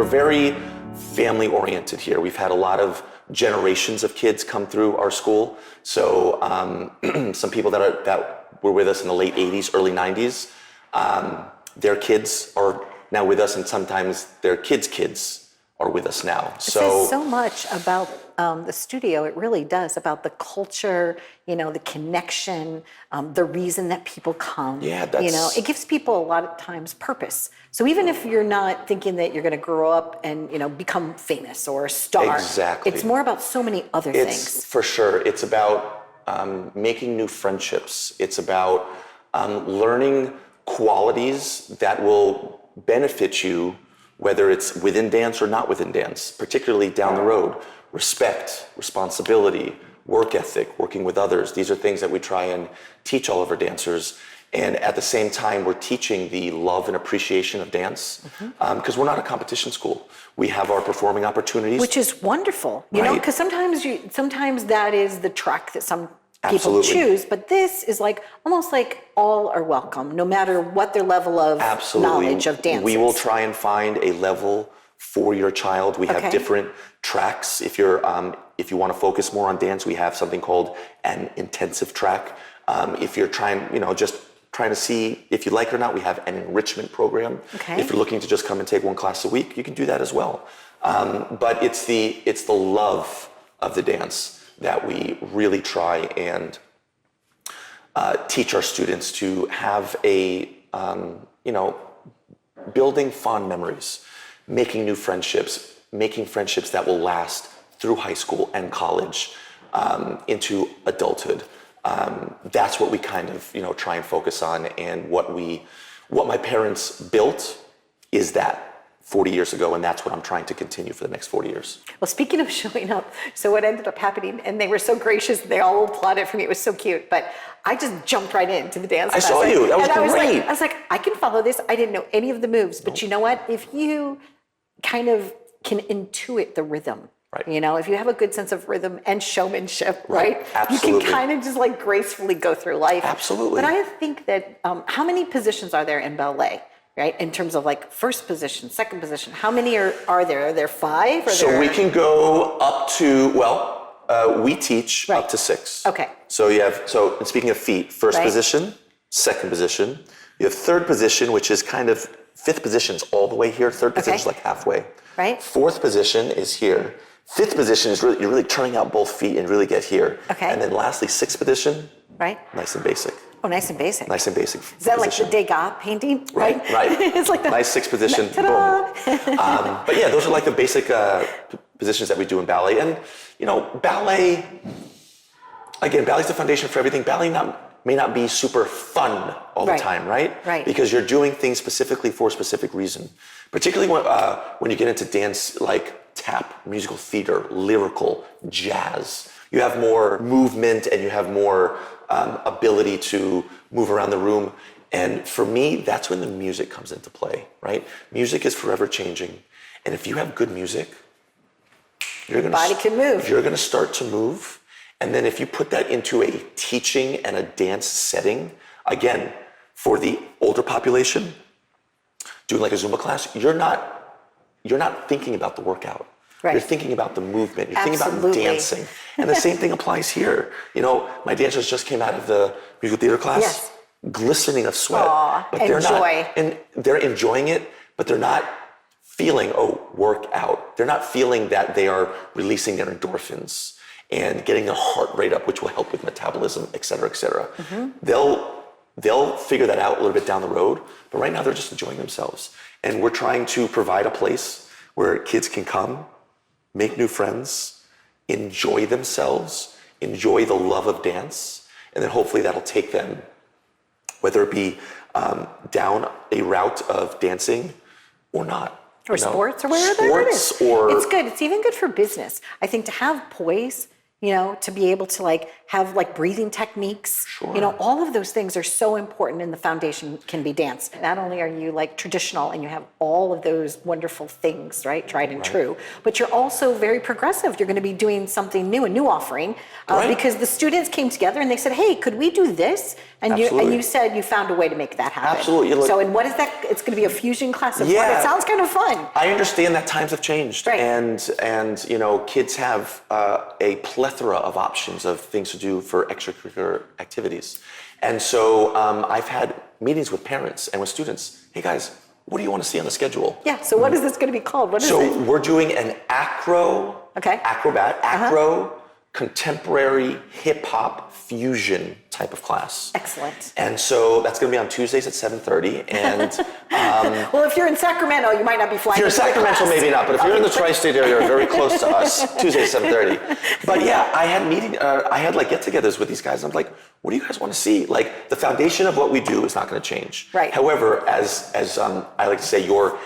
very family oriented here. We've had a lot of generations of kids come through our school. So some people that were with us in the late 80s, early 90s, their kids are now with us, and sometimes their kids are with us now. It says so much about the studio. It really does, about the culture, the connection, the reason that people come. Yeah, that's... it gives people a lot of times purpose. So even if you're not thinking that you're going to grow up and, become famous or a star. Exactly. It's more about so many other things. For sure. It's about making new friendships. It's about learning qualities that will benefit you, whether it's within dance or not within dance, particularly down the road. Respect, responsibility, work ethic, working with others. These are things that we try and teach all of our dancers. And at the same time, we're teaching the love and appreciation of dance, because we're not a competition school. We have our performing opportunities. Which is wonderful, because sometimes that is the track that some people Absolutely. choose, but this is almost like all are welcome, no matter what their level of knowledge of dance We will try and find a level for your child. We have different tracks. If you want to focus more on dance, we have something called an intensive track. If you're trying to see if you like it or not, we have an enrichment program. If you're looking to just come and take one class a week, you can do that as well. But it's the love of the dance that we really try and teach our students to have building fond memories, making new friendships, making friendships that will last through high school and college, into adulthood. That's what we kind of, try and focus on. And what my parents built is that 40 years ago, and that's what I'm trying to continue for the next 40 years. Well, speaking of showing up, so what ended up happening, and they were so gracious, they all applauded for me, it was so cute, but I just jumped right into the dance class. I saw you, that was great. I was like, I can follow this. I didn't know any of the moves, but you know what? If you kind of can intuit the rhythm, right. If you have a good sense of rhythm and showmanship, right? Absolutely. You can kind of just gracefully go through life. Absolutely. But I think that, how many positions are there in ballet? Right, in terms of first position, second position, how many are there? Are there 5? We can go up to, we teach up to 6. Okay. So and speaking of feet, first position, second position, you have third position, which is kind of, fifth position is all the way here, third position is halfway. Right. Fourth position is here. Fifth position is you're really turning out both feet and really get here. Okay. And then lastly, sixth position, right. Nice and basic. Oh, nice and basic. Nice and basic. Is that position. like the Degas painting? Right. It's like the nice sixth position. Boom. But yeah, those are the basic positions that we do in ballet. And ballet, again, ballet's the foundation for everything. Ballet may not be super fun all the time, right? Right. Because you're doing things specifically for a specific reason. Particularly when you get into dance like tap, musical theater, lyrical, jazz. You have more movement and you have more ability to move around the room. And for me, that's when the music comes into play, right? Music is forever changing. And if you have good music, body can move. You're gonna start to move. And then if you put that into a teaching and a dance setting, again, for the older population, doing a Zumba class, you're not thinking about the workout. Right. You're thinking about the movement. You're thinking about Absolutely. dancing. And the same thing applies here. My dancers just came out of the musical theater class, glistening of sweat. But they're enjoying it, but they're not feeling, work out. They're not feeling that they are releasing their endorphins and getting their heart rate up, which will help with metabolism, et cetera, et cetera. They'll figure that out a little bit down the road, but right now they're just enjoying themselves. And we're trying to provide a place where kids can come, make new friends, enjoy themselves, enjoy the love of dance, and then hopefully that'll take them, whether it be down a route of dancing or not. Or sports or wherever it is. It's good. It's even good for business. I think to have poise, you know, to be able to like have like breathing techniques. Sure. You know, all of those things are so important, and the foundation can be dance. Not only are you like traditional and you have all of those wonderful things, right, tried and true, but you're also very progressive. You're going to be doing something new, a new offering, because the students came together and they said, hey, could we do this? And you said you found a way to make that happen. Absolutely. So, and what is that? It's going to be a fusion class of what? It sounds kind of fun. I understand that times have changed, and you know, kids have a plethora of options of things to do for extracurricular activities, and so I've had meetings with parents and with students. Hey guys, what do you want to see on the schedule? Yeah. So what is this going to be called? What is it? So we're doing an acrobat, contemporary hip hop fusion type of class. Excellent. And so that's going to be on Tuesdays at 7:30. And well, if you're in Sacramento, you might not be flying. if you're in Sacramento, maybe not. But if you're in the tri-state area, you're very close to us. Tuesdays at 7:30. But yeah, I had like get-togethers with these guys. I'm like, what do you guys want to see? Like the foundation of what we do is not going to change. Right. However, as I like to say, your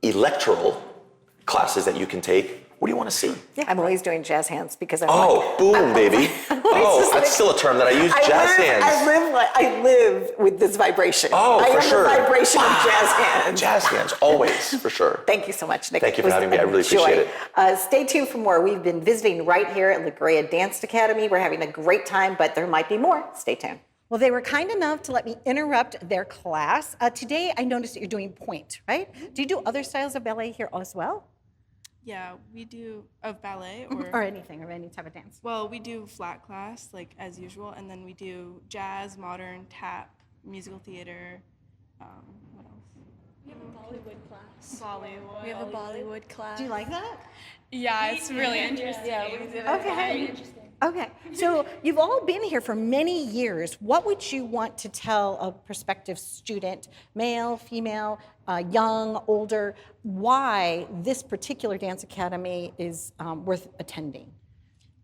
electoral classes that you can take. What do you want to see? Yeah, I'm always doing jazz hands because I'm boom, baby. That's still a term that I use, jazz hands. I live with this vibration. I am the vibration of jazz hands. Jazz hands, always, for sure. Thank you so much, Nick. Thank you for having me. I really appreciate it. Stay tuned for more. We've been visiting right here at Logrea Dance Academy. We're having a great time, but there might be more. Stay tuned. Well, they were kind enough to let me interrupt their class. Today, I noticed that you're doing pointe, right? Do you do other styles of ballet here as well? Yeah, we do of ballet or anything, or any type of dance. Well, we do flat class like as usual, and then we do jazz, modern, tap, musical theater. What else? We have a Bollywood class. Bollywood. We have a Bollywood class. Do you like that? Yeah, it's really interesting. Yeah, we do. Okay. Very interesting. Okay, so you've all been here for many years. What would you want to tell a prospective student, male, female, young, older, why this particular dance academy is worth attending?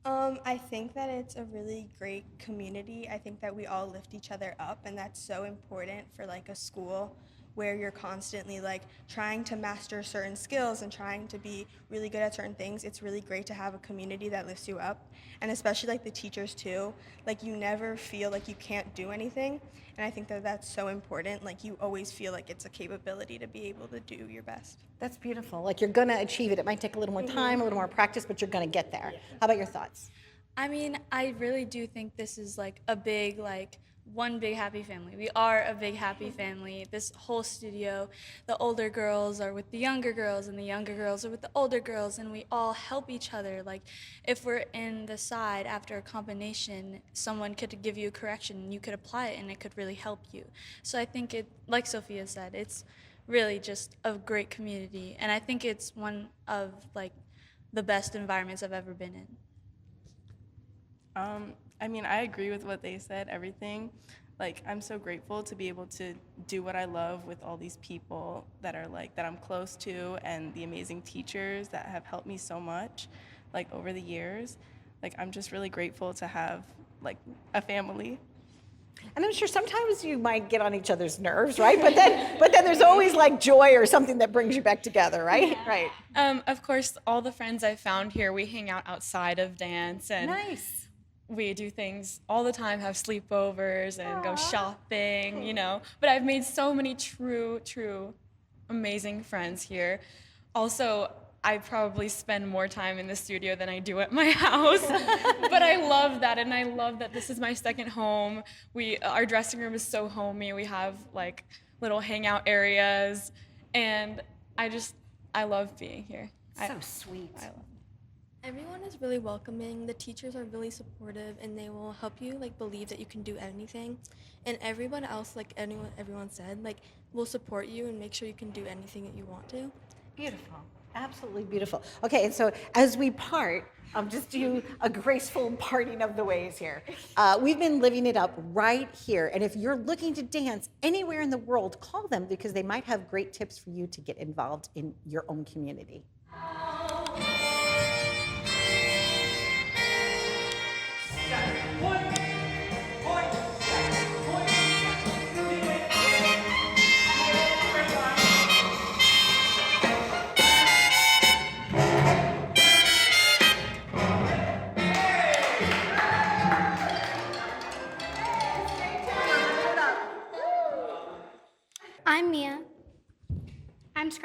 I think that it's a really great community. I think that we all lift each other up, and that's so important for like a school where you're constantly like trying to master certain skills and trying to be really good at certain things. It's really great to have a community that lifts you up, and especially like the teachers too. Like you never feel like you can't do anything, and I think that that's so important. Like you always feel like it's a capability to be able to do your best. That's beautiful. Like you're gonna achieve it. It might take a little more time, a little more practice, but you're gonna get there. How about your thoughts? I mean, I really do think this is like a big, like, one big happy family. We are a big happy family. This whole studio, the older girls are with the younger girls and the younger girls are with the older girls, and we all help each other. Like if we're in the side after a combination, someone could give you a correction and you could apply it and it could really help you. So I think it, like Sophia said, it's really just a great community, and I think it's one of like the best environments I've ever been in. I mean, I agree with what they said, everything. Like, I'm so grateful to be able to do what I love with all these people that are like, that I'm close to, and the amazing teachers that have helped me so much, like, over the years. Like, I'm just really grateful to have, like, a family. And I'm sure sometimes you might get on each other's nerves, right? But then there's always like joy or something that brings you back together, right? Yeah. Right. Of course, all the friends I found here, we hang out outside of dance, and nice. We do things all the time, have sleepovers and go shopping, you know. But I've made so many true, amazing friends here. Also, I probably spend more time in the studio than I do at my house. But I love that, and I love that this is my second home. Our dressing room is so homey. We have like little hangout areas, and I love being here. So sweet. I love it. Everyone is really welcoming. The teachers are really supportive, and they will help you like believe that you can do anything. And everyone else, like everyone said, like will support you and make sure you can do anything that you want to. Beautiful. Absolutely beautiful. Okay, and so as we part, just do a graceful parting of the ways here. We've been living it up right here, and if you're looking to dance anywhere in the world, call them because they might have great tips for you to get involved in your own community.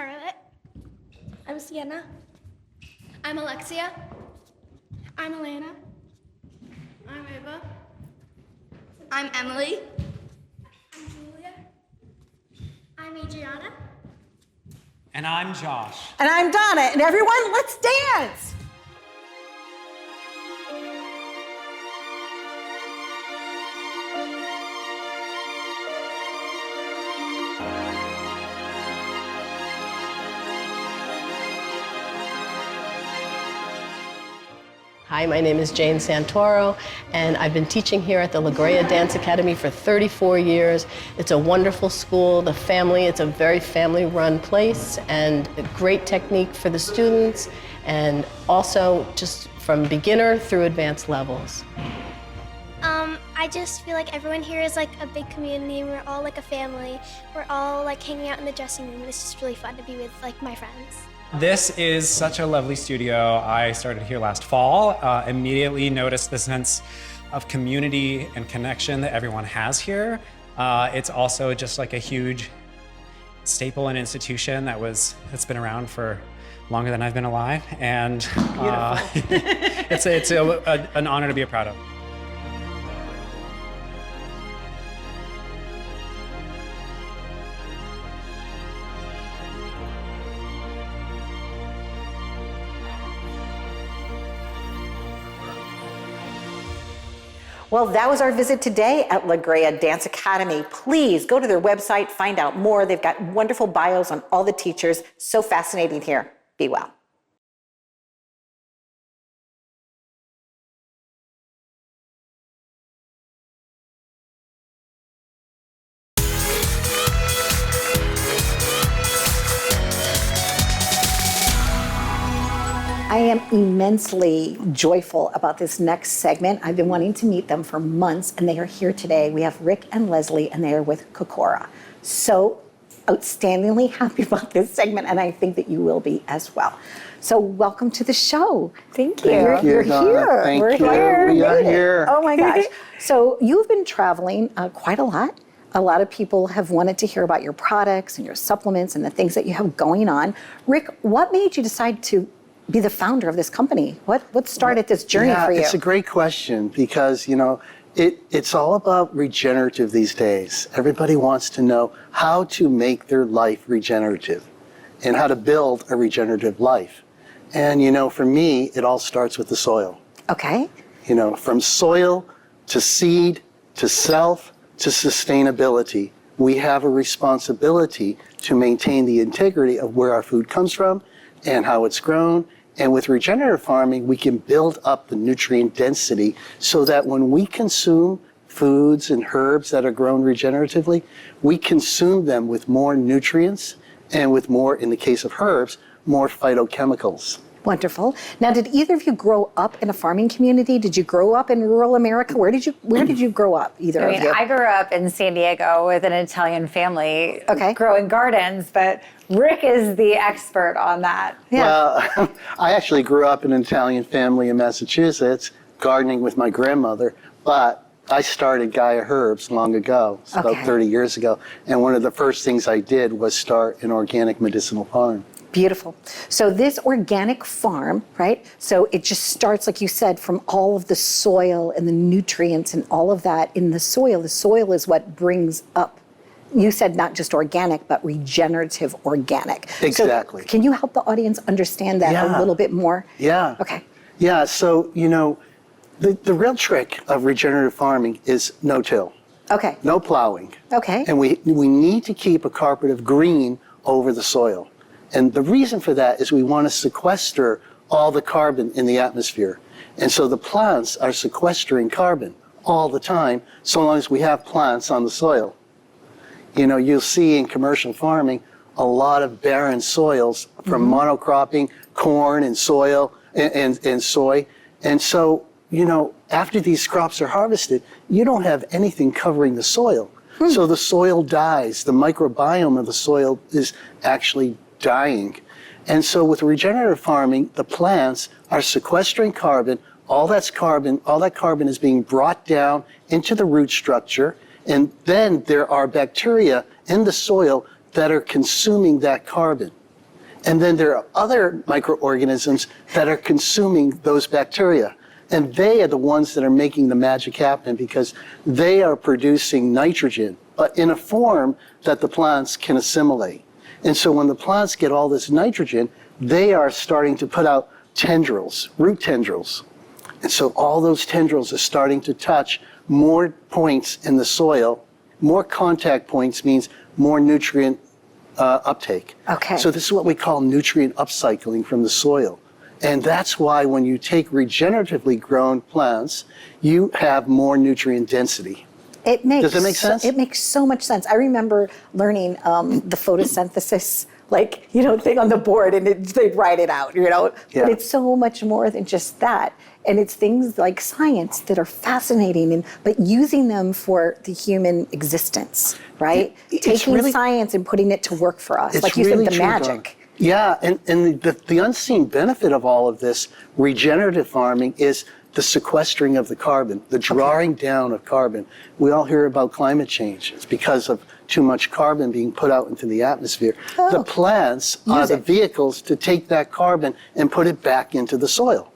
Charlotte. I'm Sienna. I'm Alexia. I'm Elena. I'm Ava. I'm Emily. I'm Julia. I'm Adriana. And I'm Josh. And I'm Donna. And everyone, let's dance. Hi, my name is Jane Santoro, and I've been teaching here at the Logrea Dance Academy for 34 years. It's a wonderful school, it's a very family-run place, and a great technique for the students, and also just from beginner through advanced levels. I just feel like everyone here is like a big community, and we're all like a family. We're all like hanging out in the dressing room, and it's just really fun to be with like my friends. This is such a lovely studio. I started here last fall, immediately noticed the sense of community and connection that everyone has here. It's also just like a huge staple and institution that's been around for longer than I've been alive. And it's an honor to be a part of. Well, that was our visit today at Logrea Dance Academy. Please go to their website, find out more. They've got wonderful bios on all the teachers. So fascinating here. Be well. I am immensely joyful about this next segment. I've been wanting to meet them for months, and they are here today. We have Ric and Leslie, and they are with Kokora. So outstandingly happy about this segment, and I think that you will be as well. So welcome to the show. Thank you. Thank you, You're Donna. here. Thank We're you. here. We are here. Oh my gosh. So you've been traveling quite a lot. A lot of people have wanted to hear about your products and your supplements and the things that you have going on. Ric, what made you decide to be the founder of this company? What started this journey for you? It's a great question because, it's all about regenerative these days. Everybody wants to know how to make their life regenerative and how to build a regenerative life. And, for me, it all starts with the soil. Okay. From soil to seed to self to sustainability, we have a responsibility to maintain the integrity of where our food comes from and how it's grown. And with regenerative farming, we can build up the nutrient density so that when we consume foods and herbs that are grown regeneratively, we consume them with more nutrients and with more, in the case of herbs, more phytochemicals. Wonderful. Now, did either of you grow up in a farming community? Did you grow up in rural America? Where did you grow up, either of you? I grew up in San Diego with an Italian family growing gardens, but Ric is the expert on that. Yeah. Well, I actually grew up in an Italian family in Massachusetts, gardening with my grandmother, but I started Gaia Herbs long ago, about 30 years ago, and one of the first things I did was start an organic medicinal farm. Beautiful. So this organic farm, right? So it just starts, like you said, from all of the soil and the nutrients and all of that in the soil. The soil is what brings up, you said not just organic, but regenerative organic. Exactly. So can you help the audience understand that a little bit more? Yeah. Okay. Yeah, so, the real trick of regenerative farming is no-till. Okay. No plowing. Okay. And we need to keep a carpet of green over the soil. And the reason for that is we want to sequester all the carbon in the atmosphere. And so the plants are sequestering carbon all the time, so long as we have plants on the soil. You'll see in commercial farming a lot of barren soils from monocropping, corn and soil and soy. And so, after these crops are harvested, you don't have anything covering the soil. So the soil dies. The microbiome of the soil is actually dying. And so with regenerative farming, the plants are sequestering carbon. All that carbon is being brought down into the root structure. And then there are bacteria in the soil that are consuming that carbon. And then there are other microorganisms that are consuming those bacteria. And they are the ones that are making the magic happen because they are producing nitrogen, but in a form that the plants can assimilate. And so when the plants get all this nitrogen, they are starting to put out tendrils, root tendrils. And so all those tendrils are starting to touch more points in the soil. More contact points means more nutrient uptake. Okay. So this is what we call nutrient upcycling from the soil. And that's why when you take regeneratively grown plants, you have more nutrient density. Does it make sense? It makes so much sense. I remember learning the photosynthesis, thing on the board, and they'd write it out, Yeah. But it's so much more than just that. And it's things like science that are fascinating, but using them for the human existence, right? Taking really, science and putting it to work for us. It's Like you really said, the true, magic. Yeah, and the unseen benefit of all of this regenerative farming is the sequestering of the carbon, the drawing down of carbon. We all hear about climate change. It's because of too much carbon being put out into the atmosphere. The plants are the vehicles to take that carbon and put it back into the soil.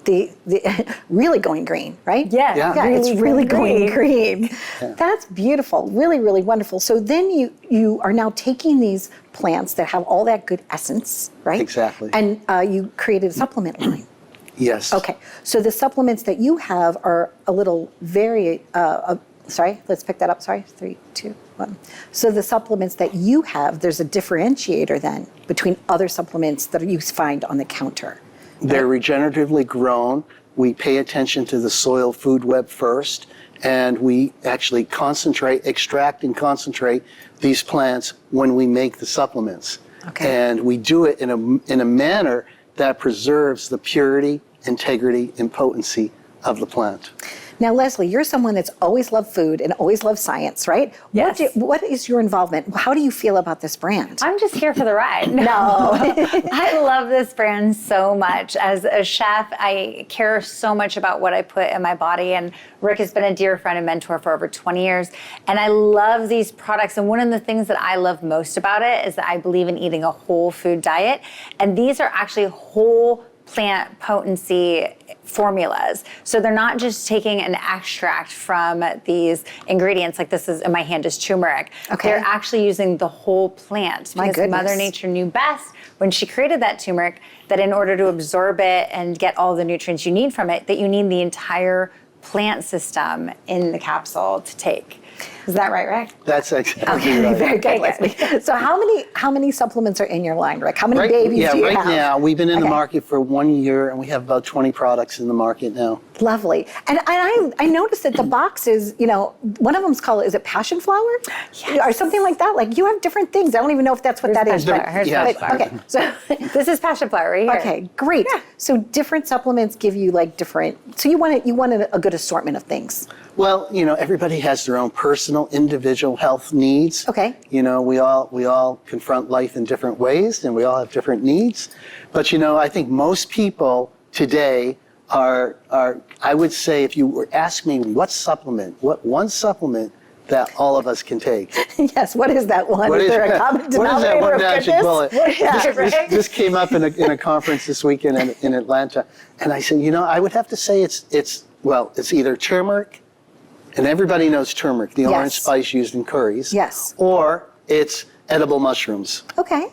The really going green, right? Yeah, Yeah. It's really going green. Yeah. That's beautiful, really, really wonderful. So then you are now taking these plants that have all that good essence, right? Exactly. And you created a supplement line. Yes. Okay, so the supplements that you have are a little sorry, let's pick that up. Sorry, 3, 2, 1. So the supplements that you have, there's a differentiator then between other supplements that you find on the counter. They're regeneratively grown. We pay attention to the soil food web first, and we actually extract and concentrate these plants when we make the supplements. Okay. And we do it in a manner that preserves the purity, integrity, and potency of the plant. Now, Leslie, you're someone that's always loved food and always loved science, right? Yes. What is your involvement? How do you feel about this brand? I'm just here for the ride. No. I love this brand so much. As a chef, I care so much about what I put in my body. And Ric has been a dear friend and mentor for over 20 years. And I love these products. And one of the things that I love most about it is that I believe in eating a whole food diet. And these are actually whole plant potency formulas. So they're not just taking an extract from these ingredients, like this is in my hand is turmeric. Okay. They're actually using the whole plant My because goodness. Mother Nature knew best when she created that turmeric that in order to absorb it and get all the nutrients you need from it, that you need the entire plant system in the capsule to take. Is that right, Ric? That's exactly Okay, right. very good, Leslie. So how many supplements are in your line, Ric? How many babies do you right have? now, we've been in the Okay. market for 1 year, and we have about 20 products in the market now. Lovely. And I noticed that the boxes, one of them's called, is it passion flower? Yes. Or something like that? Like you have different things. I don't even know if that's what that is. Here's Yeah. passion flower. Okay, so This is passion flower right here. okay, great. So different supplements give you like different. So you wanted a good assortment of things. Well, everybody has their own personal, individual health needs. Okay. We all confront life in different ways, and we all have different needs. But I think most people today are I would say, if you were asking me what one supplement that all of us can take. Yes. What is that one? Is there a common What is that denominator one of magic goodness? bullet? This came up in a conference this weekend in Atlanta, and I said, I would have to say it's either turmeric. And everybody knows turmeric, the orange spice used in curries. Yes. Or it's edible mushrooms. Okay.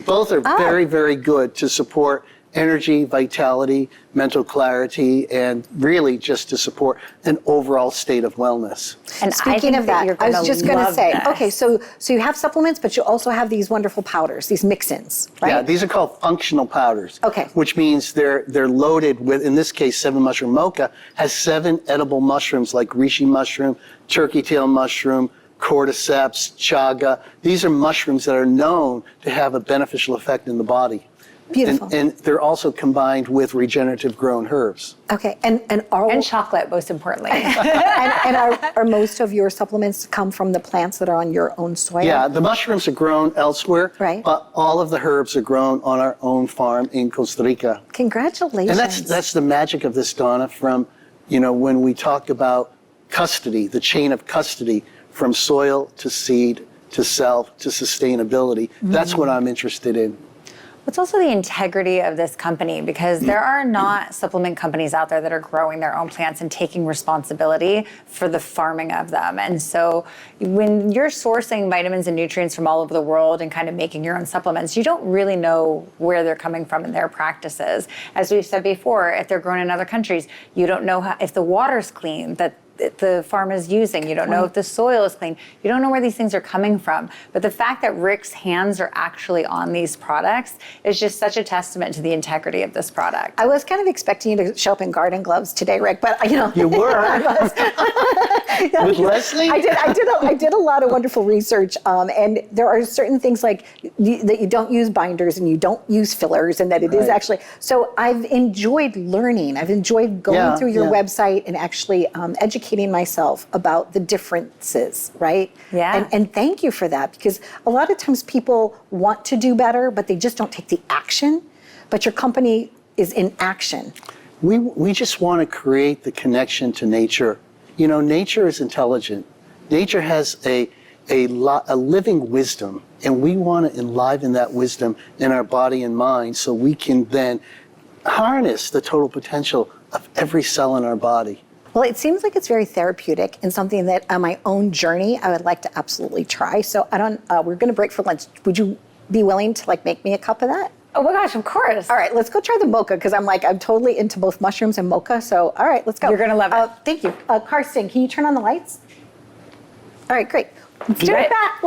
Both are very, very good to support energy, vitality, mental clarity, and really just to support an overall state of wellness. And Speaking of that, I was just going to say, okay, so you have supplements, but you also have these wonderful powders, these mix-ins, right? Yeah, these are called functional powders. Okay. Which means they're loaded with, in this case, 7 mushroom mocha has 7 edible mushrooms like reishi mushroom, turkey tail mushroom, cordyceps, chaga. These are mushrooms that are known to have a beneficial effect in the body. Beautiful. And they're also combined with regenerative grown herbs. Okay, and chocolate, most importantly. and are most of your supplements come from the plants that are on your own soil? Yeah, the mushrooms are grown elsewhere, Right. but all of the herbs are grown on our own farm in Costa Rica. Congratulations. And that's the magic of this, Donna, from, when we talk about custody, the chain of custody from soil to seed to self to sustainability. That's what I'm interested in. It's also the integrity of this company, because there are not supplement companies out there that are growing their own plants and taking responsibility for the farming of them. And so when you're sourcing vitamins and nutrients from all over the world and kind of making your own supplements, you don't really know where they're coming from in their practices. As we've said before, if they're grown in other countries, you don't know if the water's clean that the farm is using. You don't know if the soil is clean. You don't know where these things are coming from. But the fact that Ric's hands are actually on these products is just such a testament to the integrity of this product. I was kind of expecting you to show up in garden gloves today, Ric, but You were. With Leslie? I did a lot of wonderful research, and there are certain things like that you don't use binders and you don't use fillers, and that it is actually. So I've enjoyed learning. I've enjoyed going through your website and actually educating myself about the differences, right? Yeah. And thank you for that, because a lot of times people want to do better, but they just don't take the action. But your company is in action. We just want to create the connection to nature. You know, nature is intelligent. Nature has a living wisdom, and we want to enliven that wisdom in our body and mind so we can then harness the total potential of every cell in our body. Well, it seems like it's very therapeutic and something that on my own journey, I would like to absolutely try. So we're going to break for lunch. Would you be willing to make me a cup of that? Oh my gosh, of course. All right, let's go try the mocha, because I'm totally into both mushrooms and mocha. So, all right, let's go. You're gonna love it. Thank you. Karsten, can you turn on the lights? All right, great. We'll be right back.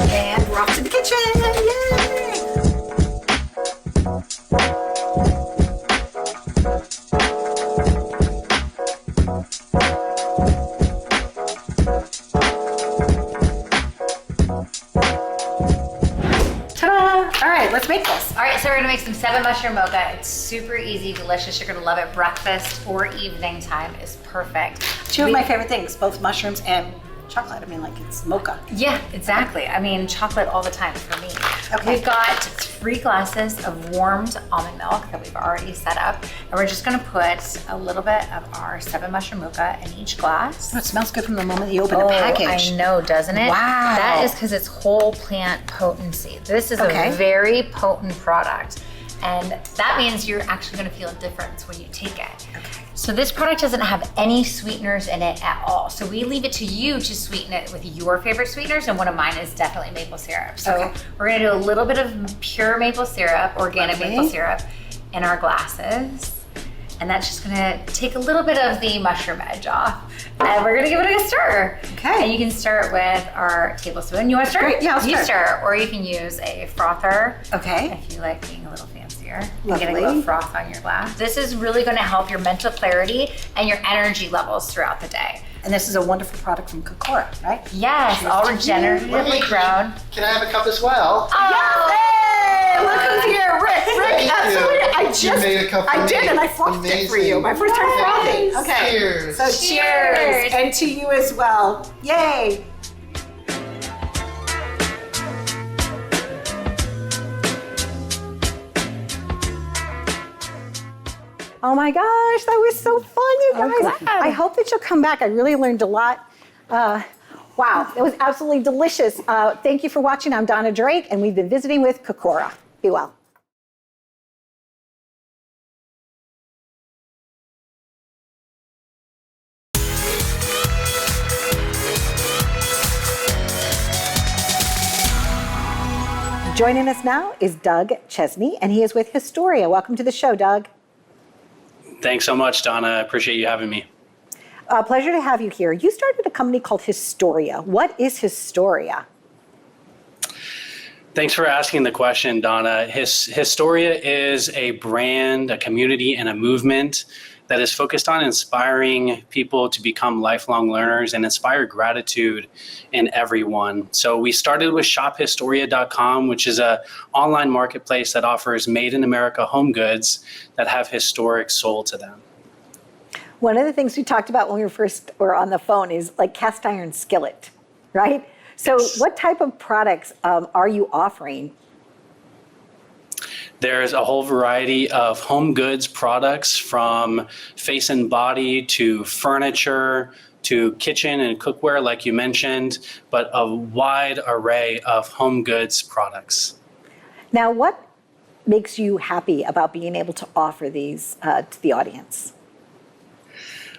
And we're off to the kitchen. Yay! Ta-da! All right, let's make this. All right, so we're gonna make some 7 mushroom mocha. It's super easy, delicious. You're gonna love it. Breakfast or evening time is perfect. Two of my favorite things, both mushrooms and chocolate. I mean, it's mocha. Yeah, exactly. I mean, chocolate all the time for me. Okay. We've got 3 glasses of warmed almond milk that we've already set up. And we're just gonna put a little bit of our 7 mushroom mocha in each glass. Oh, it smells good from the moment you open the package. I know, doesn't it? Wow. That is because it's whole plant potency. This is Okay. a very potent product. And that means you're actually gonna feel a difference when you take it. Okay. So this product doesn't have any sweeteners in it at all. So we leave it to you to sweeten it with your favorite sweeteners, and one of mine is definitely maple syrup. So we're gonna do a little bit of pure maple syrup, organic maple syrup in our glasses. And that's just gonna take a little bit of the mushroom edge off. And we're gonna give it a stir. Okay. And you can start with our tablespoon. You wanna start? Great, yeah, I'll You start. stir, or you can use a frother. Okay. If you like being a little fancier. Lovely. Getting a little froth on your glass. This is really gonna help your mental clarity and your energy levels throughout the day. And this is a wonderful product from Kokora, right? Yes, all regeneratively grown. Can I have a cup as well? Oh, Hey, look who's here, Ric. Thank Absolutely. you. You made a cup for I did, me. and I frothed it for you. Amazing. My first time frothing. Nice. Okay. Cheers. So cheers. And to you as well. Yay. Oh my gosh, that was so fun, you guys. I hope that you'll come back. I really learned a lot. Wow, it was absolutely delicious. Thank you for watching. I'm Donna Drake, and we've been visiting with Kokora. Be well. Joining us now is Doug Chesney, and he is with Historia. Welcome to the show, Doug. Thanks so much, Donna. I appreciate you having me. Pleasure to have you here. You started a company called Historia. What is Historia? Thanks for asking the question, Donna. Historia is a brand, a community, and a movement that is focused on inspiring people to become lifelong learners and inspire gratitude in everyone. So we started with shophistoria.com, which is an online marketplace that offers made in America home goods that have historic soul to them. One of the things we talked about when we were on the phone is like cast iron skillet, right? So what type of products are you offering? There's a whole variety of home goods products, from face and body to furniture to kitchen and cookware, like you mentioned, but a wide array of home goods products. Now, what makes you happy about being able to offer these to the audience?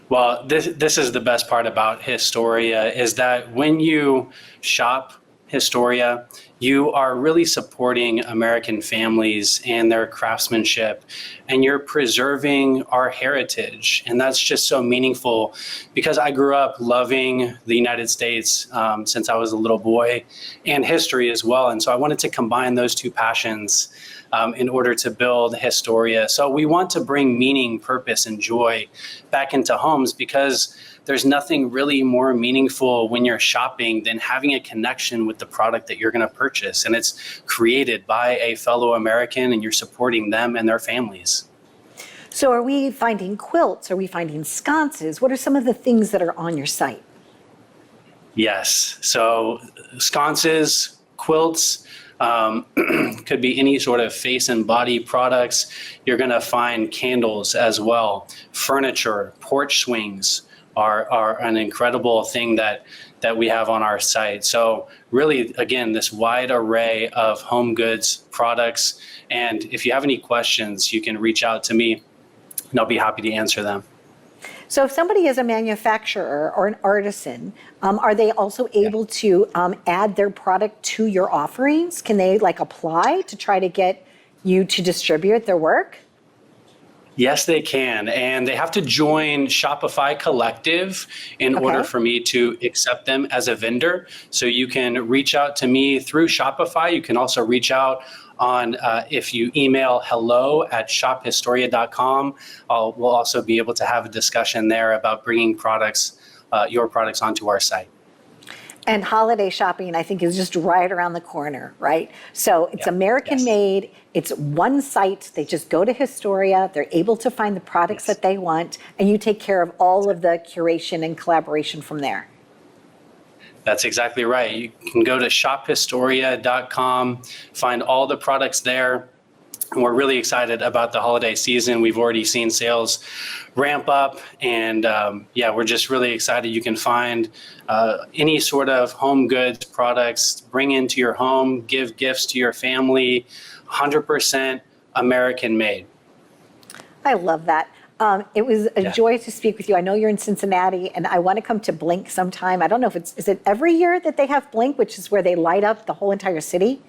Well, this is the best part about Historia, is that when you shop Historia, you are really supporting American families and their craftsmanship, and you're preserving our heritage. And that's just so meaningful, because I grew up loving the United States since I was a little boy, and history as well. And so I wanted to combine those two passions in order to build Historia. So we want to bring meaning, purpose, and joy back into homes, because there's nothing really more meaningful when you're shopping than having a connection with the product that you're going to purchase. And it's created by a fellow American, and you're supporting them and their families. So are we finding quilts? Are we finding sconces? What are some of the things that are on your site? Yes. So sconces, quilts, could be any sort of face and body products. You're going to find candles as well. Furniture, porch swings are an incredible thing that we have on our site. So really, again, this wide array of home goods products. And if you have any questions, you can reach out to me and I'll be happy to answer them. So if somebody is a manufacturer or an artisan, are they also able to add their product to your offerings? Can they apply to try to get you to distribute their work? Yes, they can. And they have to join Shopify Collective in order for me to accept them as a vendor. So you can reach out to me through Shopify. You can also reach out on if you email hello@shophistoria.com. We'll also be able to have a discussion there about bringing products, your products onto our site. And holiday shopping, I think, is just right around the corner, right? So it's American made. It's one site. They just go to Historia. They're able to find the products that they want, and you take care of all of the curation and collaboration from there. That's exactly right. You can go to shophistoria.com, find all the products there. And we're really excited about the holiday season. We've already seen sales ramp up, and we're just really excited. You can find any sort of home goods products, bring into your home, give gifts to your family, 100% American made. I love that. It was a joy to speak with you. I know you're in Cincinnati, and I want to come to Blink sometime. I don't know if is it every year that they have Blink, which is where they light up the whole entire city?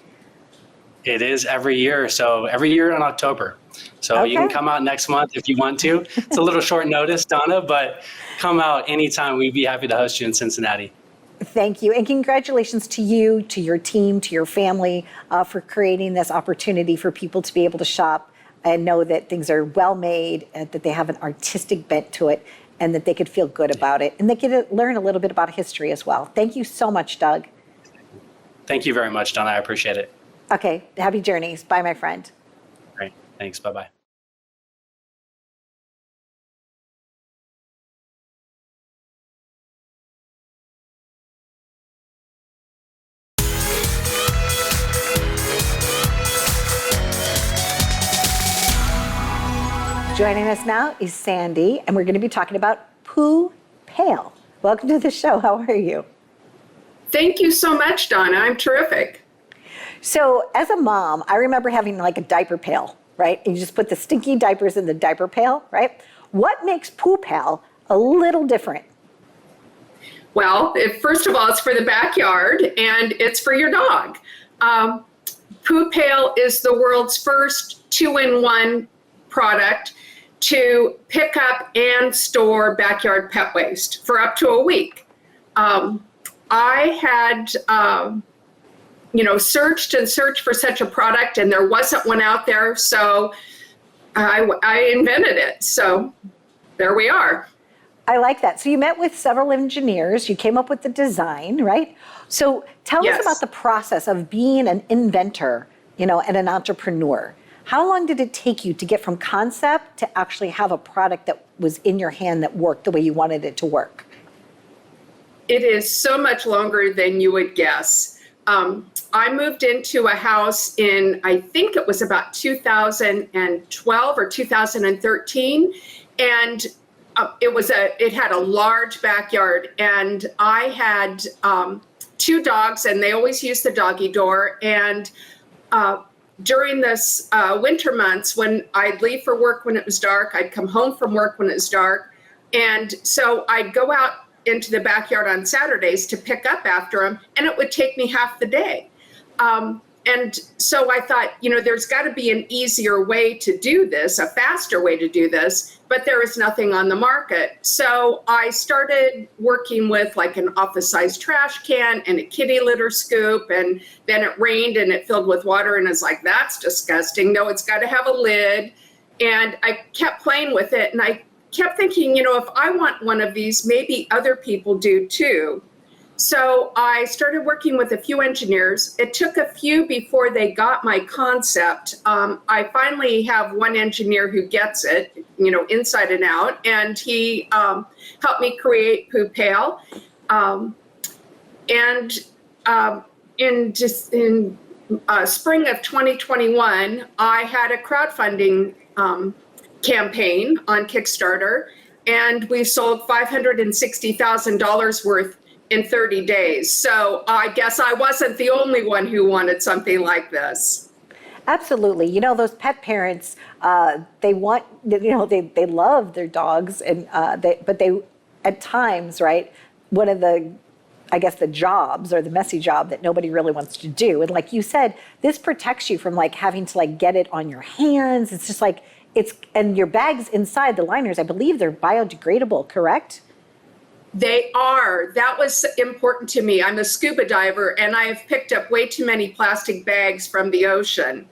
It is every year. So every year in October. So you can come out next month if you want to. It's a little short notice, Donna, but come out anytime. We'd be happy to host you in Cincinnati. Thank you. And congratulations to you, to your team, to your family for creating this opportunity for people to be able to shop and know that things are well made, and that they have an artistic bent to it, and that they could feel good about it. And they could learn a little bit about history as well. Thank you so much, Doug. Thank you very much, Donna. I appreciate it. Okay. Happy journeys. Bye, my friend. Great. Thanks. Bye-bye. Joining us now is Sandy, and we're going to be talking about Poo Pail. Welcome to the show. How are you? Thank you so much, Donna. I'm terrific. So as a mom, I remember having a diaper pail, right? And you just put the stinky diapers in the diaper pail, right? What makes Poo Pail a little different? Well, first of all, it's for the backyard, and it's for your dog. Poo Pail is the world's first 2-in-1 product to pick up and store backyard pet waste for up to a week. I had, searched and searched for such a product, and there wasn't one out there, so I invented it. So there we are. I like that. So you met with several engineers. You came up with the design, right? So tell us about the process of being an inventor, and an entrepreneur. How long did it take you to get from concept to actually have a product that was in your hand that worked the way you wanted it to work? It is so much longer than you would guess. I moved into a house in, I think it was about 2012 or 2013. And it had a large backyard, and I had 2 dogs, and they always use the doggy door. And during this winter months, when I'd leave for work when it was dark, I'd come home from work when it was dark. And so I'd go out into the backyard on Saturdays to pick up after them, and it would take me half the day. And so I thought, there's got to be an easier way to do this, a faster way to do this, but there is nothing on the market. So I started working with like an office-sized trash can and a kitty litter scoop, and then it rained and it filled with water, and it's like, that's disgusting. No, it's got to have a lid. And I kept playing with it, and I kept thinking, if I want one of these, maybe other people do too. So I started working with a few engineers. It took a few before they got my concept. I finally have one engineer who gets it, inside and out, and he helped me create Poo Pail. In spring of 2021, I had a crowdfunding campaign on Kickstarter, and we sold $560,000 worth in 30 days. So I guess I wasn't the only one who wanted something like this. Absolutely. Those pet parents, they want, they love their dogs, and but they, at times, right, one of the, I guess, the jobs, or the messy job that nobody really wants to do. And like you said, this protects you from like having to like get it on your hands. It's just like, and your bags inside the liners, I believe they're biodegradable, correct? They are. That was important to me. I'm a scuba diver, and I have picked up way too many plastic bags from the ocean.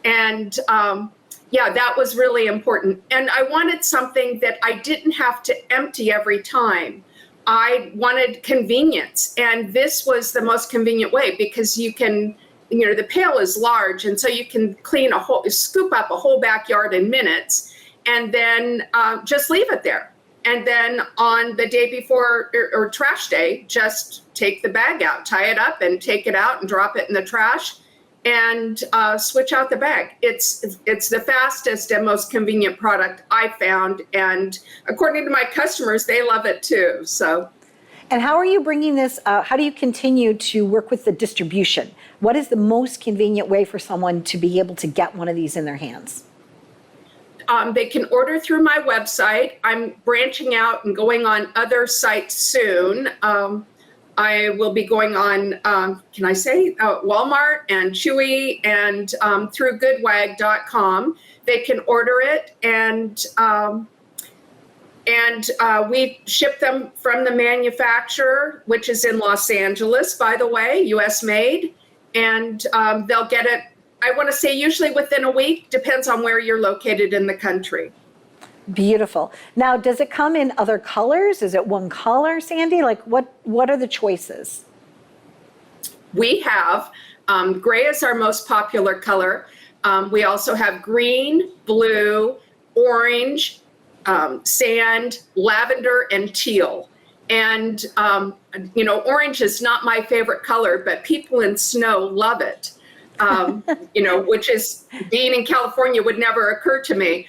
And that was really important. And I wanted something that I didn't have to empty every time. I wanted convenience, and this was the most convenient way, because you can, the pail is large, and so you can scoop up a whole backyard in minutes, and then just leave it there. And then on the day before, or trash day, just take the bag out, tie it up, and take it out and drop it in the trash, and switch out the bag. It's the fastest and most convenient product I found, and according to my customers, they love it too. So. And how are you bringing this? How do you continue to work with the distribution? What is the most convenient way for someone to be able to get one of these in their hands? They can order through my website. I'm branching out and going on other sites soon. I will be going on, can I say, Walmart and Chewy, and through goodwag.com. They can order it, and we ship them from the manufacturer, which is in Los Angeles, by the way, US made, and they'll get it, I want to say, usually within a week, depends on where you're located in the country. Beautiful. Now, does it come in other colors? Is it one color, Sandy? Like, what are the choices? We have, gray is our most popular color. We also have green, blue, orange, sand, lavender, and teal. And, orange is not my favorite color, but people in snow love it. Which is, being in California would never occur to me.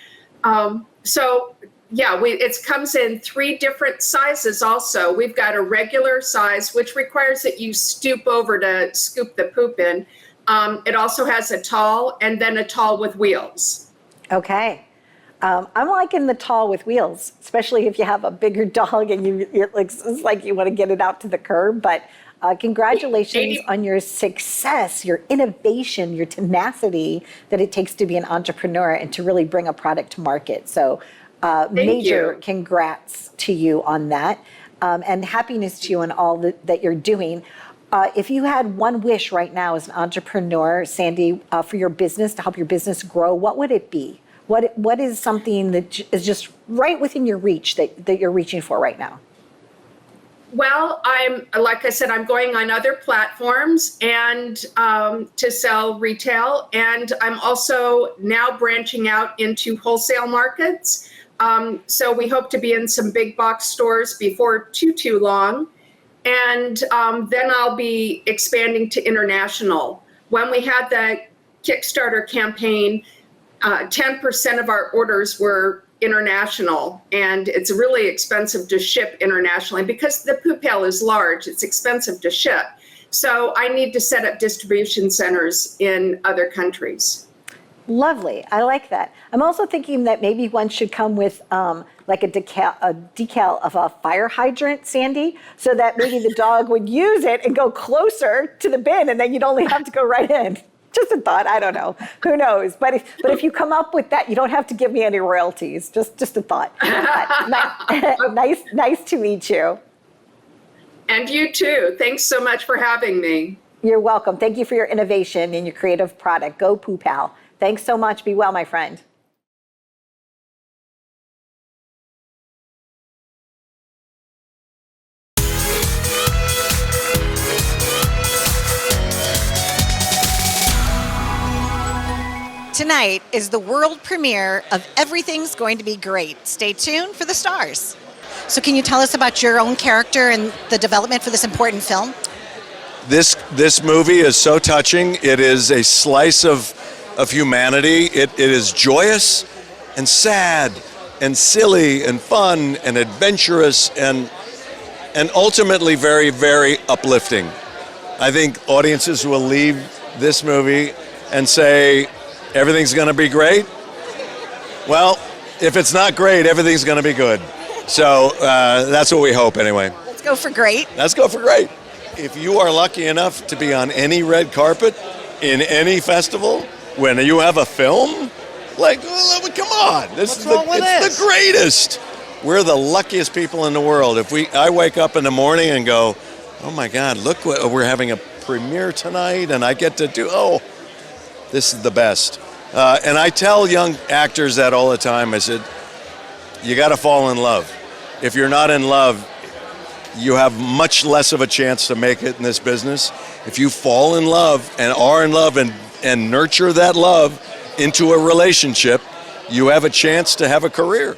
It comes in 3 different sizes also. We've got a regular size, which requires that you stoop over to scoop the poop in. It also has a tall, and then a tall with wheels. Okay. I'm liking the tall with wheels, especially if you have a bigger dog and it's like you want to get it out to the curb, but congratulations on your success, your innovation, your tenacity that it takes to be an entrepreneur and to really bring a product to market. So major congrats to you on that, and happiness to you on all that you're doing. If you had one wish right now as an entrepreneur, Sandy, for your business, to help your business grow, what would it be? What is something that is just right within your reach that you're reaching for right now? Well, like I said, I'm going on other platforms and to sell retail, and I'm also now branching out into wholesale markets. So we hope to be in some big box stores before too long, and then I'll be expanding to international. When we had the Kickstarter campaign, 10% of our orders were international, and it's really expensive to ship internationally because the Poo Pail is large. It's expensive to ship. So I need to set up distribution centers in other countries. Lovely. I like that. I'm also thinking that maybe one should come with like a decal of a fire hydrant, Sandy, so that maybe the dog would use it and go closer to the bin, and then you'd only have to go right in. Just a thought. I don't know. Who knows? But if you come up with that, you don't have to give me any royalties. Just a thought. Nice to meet you. And you too. Thanks so much for having me. You're welcome. Thank you for your innovation and your creative product. Go Poo Pal. Thanks so much. Be well, my friend. Tonight is the world premiere of Everything's Going to Be Great. Stay tuned for the stars. So can you tell us about your own character and the development for this important film? This movie is so touching. It is a slice of humanity. It is joyous and sad and silly and fun and adventurous and ultimately very, very uplifting. I think audiences will leave this movie and say, everything's going to be great. Well, if it's not great, everything's going to be good. So that's what we hope anyway. Let's go for great. Let's go for great. If you are lucky enough to be on any red carpet in any festival, when you have a film, like, come on, it's the greatest. We're the luckiest people in the world. I wake up in the morning and go, oh my God, look, we're having a premiere tonight, and I get to do, this is the best. And I tell young actors that all the time. I said, you got to fall in love. If you're not in love, you have much less of a chance to make it in this business. If you fall in love and are in love and nurture that love into a relationship, you have a chance to have a career.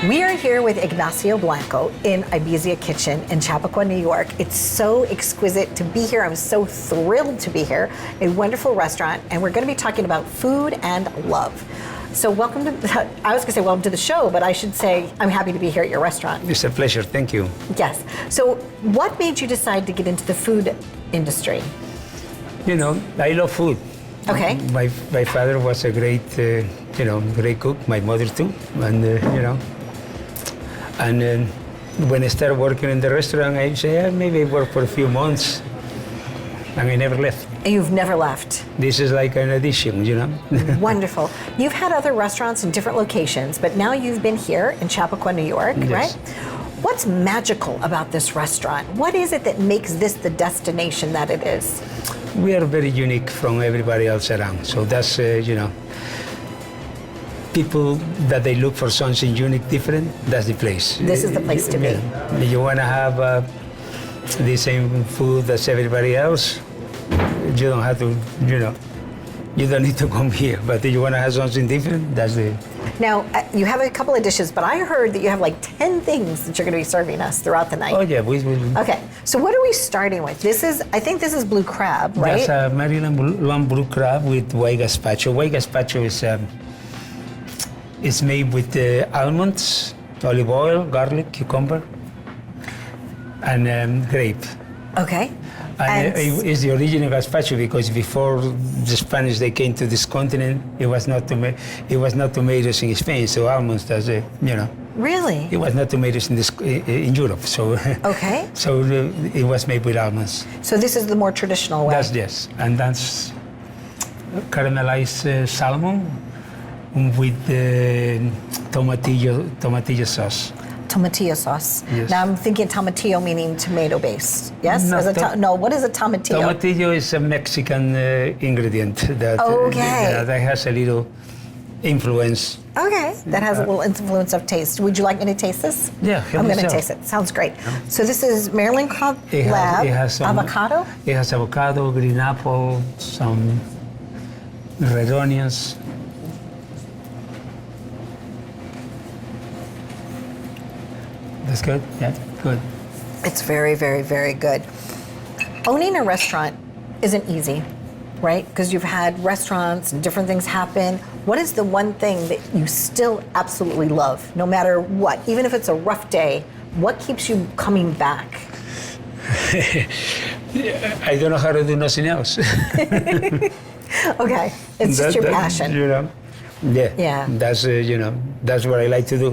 We are here with Ignacio Blanco in Ibiza Kitchen in Chappaqua, New York. It's so exquisite to be here. I'm so thrilled to be here. A wonderful restaurant, and we're going to be talking about food and love. So welcome to, I was going to say welcome to the show, but I should say I'm happy to be here at your restaurant. It's a pleasure, thank you. Yes. So what made you decide to get into the food industry? You know, I love food. Okay. My father was a great, great cook. My mother too, and And when I started working in the restaurant, I say, maybe I work for a few months, and I never left. And you've never left? This is like an addition, you know? Wonderful. You've had other restaurants in different locations, but now you've been here in Chappaqua, New York, yes. Right? What's magical about this restaurant? What is it that makes this the destination that it is? We are very unique from everybody else around, so that's, people that they look for something unique, different, that's the place. This is the place to be. You want to have the same food as everybody else, you don't have to, you don't need to come here. But if you want to have something different, that's the... Now, you have a couple of dishes, but I heard that you have like 10 things that you're going to be serving us throughout the night. Oh, yeah. Okay, so what are we starting with? I think this is blue crab, right? That's a Maryland blue crab with white gazpacho. White gazpacho is made with almonds, olive oil, garlic, cucumber, and grape. Okay. And it's the original gazpacho because before the Spanish they came to this continent, it was not tomatoes in Spain, so almonds does it, Really? It was not tomatoes in Europe, so. Okay. So it was made with almonds. So this is the more traditional way. Yes, and that's caramelized salmon with tomatillo sauce. tomatillo sauce. Yes. Now I'm thinking tomatillo meaning tomato base. Yes? No, No, what is a tomatillo? Tomatillo is a Mexican ingredient that, that has a little influence. Okay, that has a little influence of taste. Would you like me to taste this? Yeah, I'm going to taste it. Sounds great. So this is Maryland Crab Lab, it has some, avocado. It has avocado, green apple, some red onions. That's good? Yeah, good. It's very, very, very good. Owning a restaurant isn't easy, right? Because you've had restaurants and different things happen. What is the one thing that you still absolutely love, no matter what? Even if it's a rough day, what keeps you coming back? I don't know how to do nothing else. Okay, it's just your passion. You know, Yeah. That's that's what I like to do.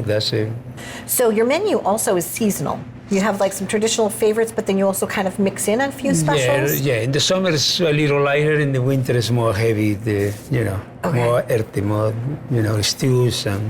So your menu also is seasonal. You have like some traditional favorites, but then you also kind of mix in a few specials. Yeah. In the summer it's a little lighter. In the winter it's more heavy. More earthy, more stews and.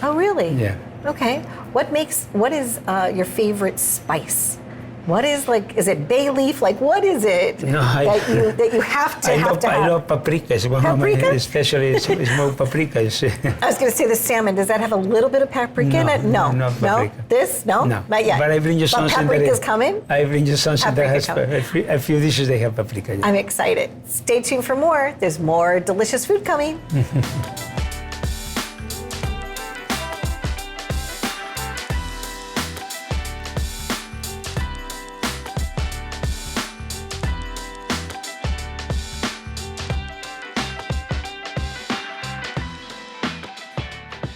Oh really? Yeah. Okay. What is your favorite spice? What is is it bay leaf? What is it that you have to have? I love paprikas. Paprika? Especially smoked paprikas. I was going to say the salmon. Does that have a little bit of paprika in it? No. No paprika. This? No? No. Not yet. But I bring you something paprika's coming? I bring you something that has Paprika a few dishes that have paprika. Yeah. I'm excited. Stay tuned for more. There's more delicious food coming.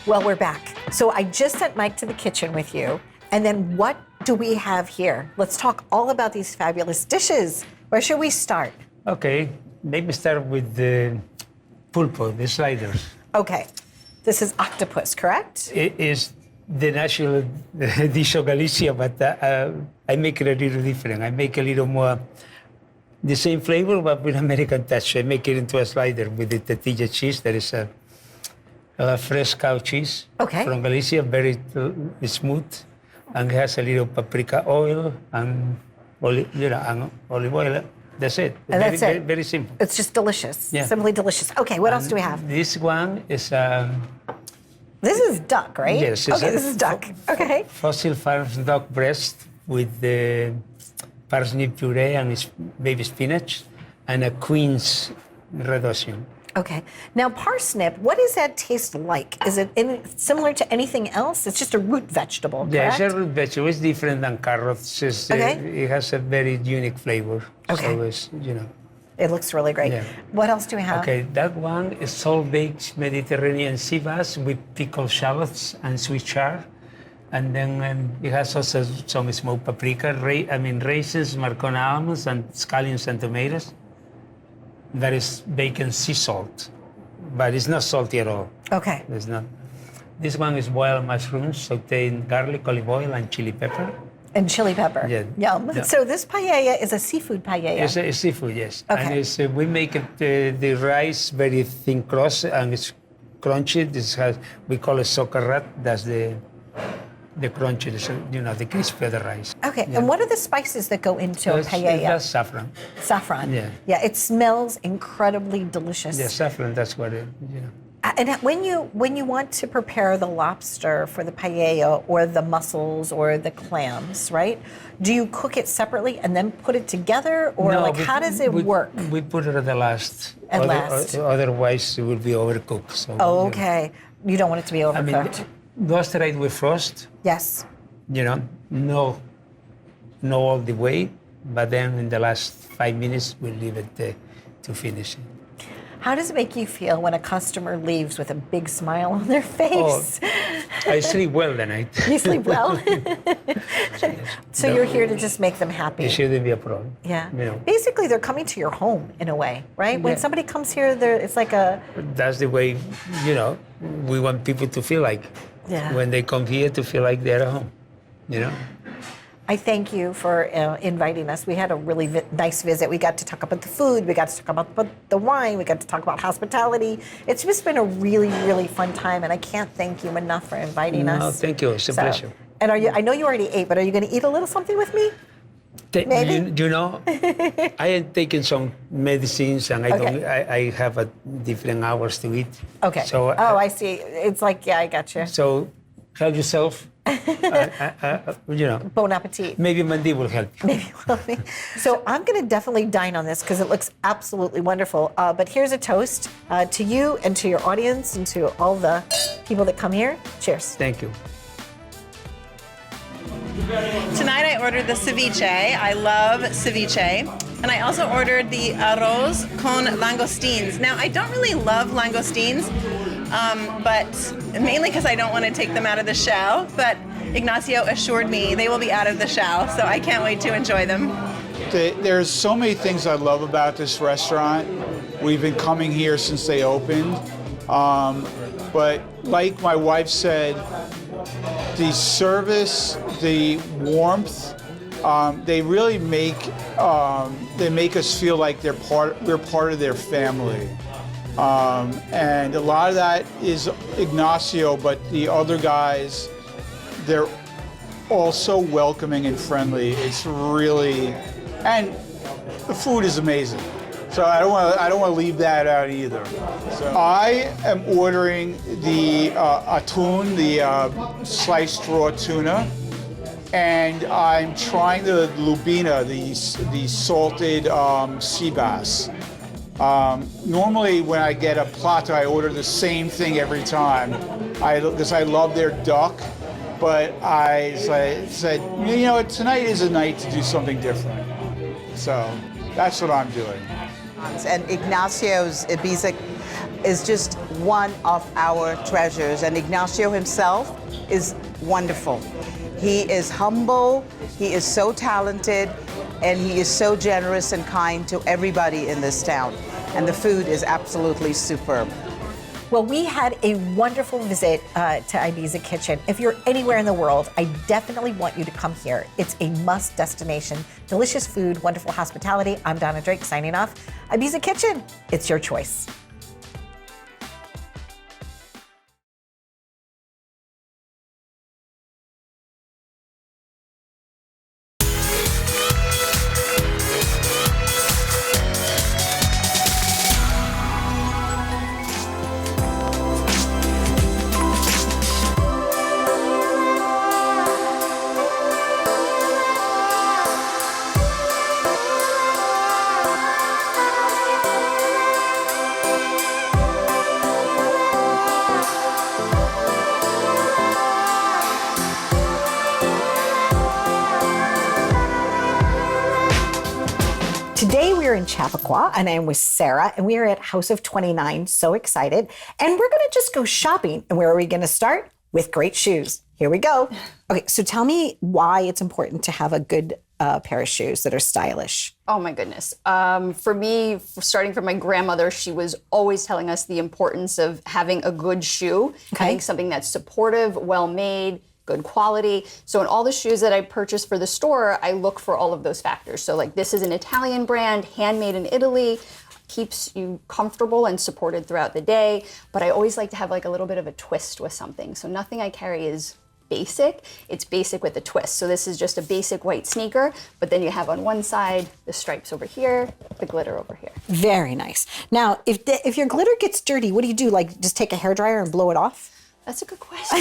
Well, we're back. So I just sent Mike to the kitchen with you. And then what do we have here? Let's talk all about these fabulous dishes. Where should we start? Okay, maybe start with the pulpo, the sliders. Okay, this is octopus, correct? It is the national dish of Galicia, but I make it a little different. I make a little more the same flavor, but with American touch. I make it into a slider with the tortilla cheese. That is a fresh cow cheese from Galicia, very smooth, and has a little paprika oil and olive oil. That's it. And that's it. Very simple. It's just delicious. Yeah. Simply delicious. Okay, what else do we have? This one is. This is duck, right? Yes. Okay, this is duck. Okay. Fossil Farms duck breast with the parsnip puree and baby spinach, and a queen's red onion. Okay. Now, parsnip, what does that taste like? Is it similar to anything else? It's just a root vegetable, correct? Yeah, it's a root vegetable. It's different than carrots. It has a very unique flavor. Okay. So it's, It looks really great. Yeah. What else do we have? Okay, that one is salt-baked Mediterranean sea bass with pickled shallots and sweet chard. And then it has also some smoked paprika, raisins, Marcona almonds, and scallions and tomatoes. That is bacon sea salt, but it's not salty at all. Okay. It's not. This one is boiled mushrooms, sauteed in garlic, olive oil, and chili pepper. And chili pepper. Yeah. Yum. Yeah. So this paella is a seafood paella. It's seafood, yes. Okay. And it's, we make it the rice very thin crust and it's crunchy. We call it socarrat. That's the crunchy, the crispy of the rice. Okay. Yeah. And what are the spices that go into a paella? That's saffron. Saffron. Yeah. Yeah. It smells incredibly delicious. Yeah, saffron. That's what it. And when you want to prepare the lobster for the paella or the mussels or the clams, right? Do you cook it separately and then put it together, or No, how does it work? We put it at the last. At last. Otherwise, it would be overcooked. So, Oh, okay. You don't want it to be overcooked. Roast it with frost. Yes. No all the way, but then in the last 5 minutes, we'll leave it to finish it. How does it make you feel when a customer leaves with a big smile on their face? I sleep well the night. You sleep well? So you're here to just make them happy. It shouldn't be a problem. Yeah. You know. Basically, they're coming to your home in a way, right? When Yeah. somebody comes here, it's like a... That's the way, we want people to feel like. Yeah. When they come here, to feel like they're at home, I thank you for inviting us. We had a really nice visit. We got to talk about the food. We got to talk about the wine. We got to talk about hospitality. It's just been a really, really fun time, and I can't thank you enough for inviting us. No, thank you. It's a pleasure. And are you? I know you already ate, but are you going to eat a little something with me? Maybe. You know, I am taking some medicines and I have a different hours to eat. Okay. So, I see. It's like, yeah, I got you. So help yourself. You know. Bon appetit. Maybe Mandy will help you. Maybe will be. So I'm going to definitely dine on this because it looks absolutely wonderful. But here's a toast to you and to your audience and to all the people that come here. Cheers. Thank you. Tonight I ordered the ceviche. I love ceviche. And I also ordered the arroz con langoustines. Now, I don't really love langoustines, but mainly because I don't want to take them out of the shell. But Ignacio assured me they will be out of the shell, so I can't wait to enjoy them. There's so many things I love about this restaurant. We've been coming here since they opened. But like my wife said, the service, the warmth, they really make us feel like we're part of their family. And a lot of that is Ignacio, but the other guys, they're all so welcoming and friendly. It's really, and the food is amazing. So I don't want to leave that out either. So I am ordering the atún, the sliced raw tuna, and I'm trying the lubina, the salted sea bass. Normally, when I get a platter, I order the same thing every time, because I love their duck. But I said, you know, tonight is a night to do something different. So that's what I'm doing. And Ignacio's Ibiza is just one of our treasures. And Ignacio himself is wonderful. He is humble, he is so talented, and he is so generous and kind to everybody in this town. And the food is absolutely superb. Well, we had a wonderful visit to Ibiza Kitchen. If you're anywhere in the world, I definitely want you to come here. It's a must destination. Delicious food, wonderful hospitality. I'm Donna Drake signing off. Ibiza Kitchen, it's your choice. Today we are in Chappaqua and I'm with Sarah and we are at House of 29, so excited. And we're gonna just go shopping. And where are we gonna start? With great shoes. Here we go. Okay, so tell me why it's important to have a good pair of shoes that are stylish. Oh my goodness. For me, starting from my grandmother, she was always telling us the importance of having a good shoe, having something that's supportive, well-made, good quality. So in all the shoes that I purchase for the store, I look for all of those factors. So like this is an Italian brand, handmade in Italy, keeps you comfortable and supported throughout the day. But I always like to have like a little bit of a twist with something. So nothing I carry is basic, it's basic with a twist. So this is just a basic white sneaker, but then you have on one side the stripes over here, the glitter over here. Very nice. Now, if your glitter gets dirty, what do you do? Like just take a hairdryer and blow it off? That's a good question.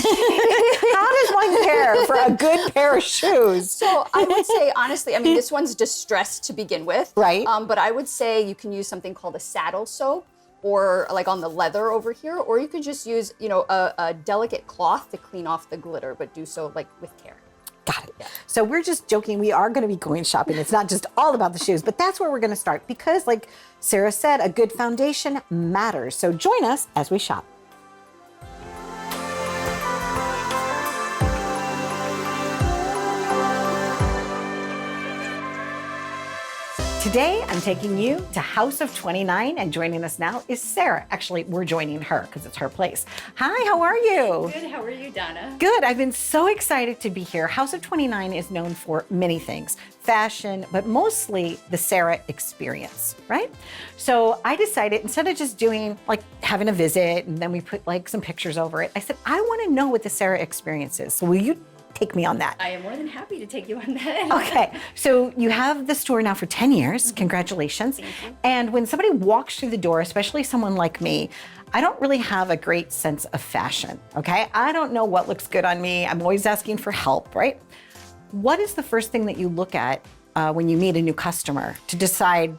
How does one care for a good pair of shoes? So I would say, honestly, I mean, this one's distressed to begin with. Right. But I would say you can use something called a saddle soap, or like on the leather over here, or you could just use, you know, a delicate cloth to clean off the glitter, but do so like with care. Got it. Yeah. So we're just joking. We are going to be going shopping. It's not just all about the shoes, but that's where we're going to start because like Sarah said, a good foundation matters. So join us as we shop. Today, I'm taking you to House of 29, and joining us now is Sarah. Actually, we're joining her because it's her place. Hi, how are you? Good, how are you, Donna? Good, I've been so excited to be here. House of 29 is known for many things, fashion, but mostly the Sarah experience, right? So I decided instead of just doing like having a visit and then we put like some pictures over it, I said, I want to know what the Sarah experience is. So will you take me on that. I am more than happy to take you on that. Okay, so you have the store now for 10 years. Congratulations. Thank you. And when somebody walks through the door, especially someone like me, I don't really have a great sense of fashion, okay? I don't know what looks good on me. I'm always asking for help, right? What is the first thing that you look at when you meet a new customer to decide,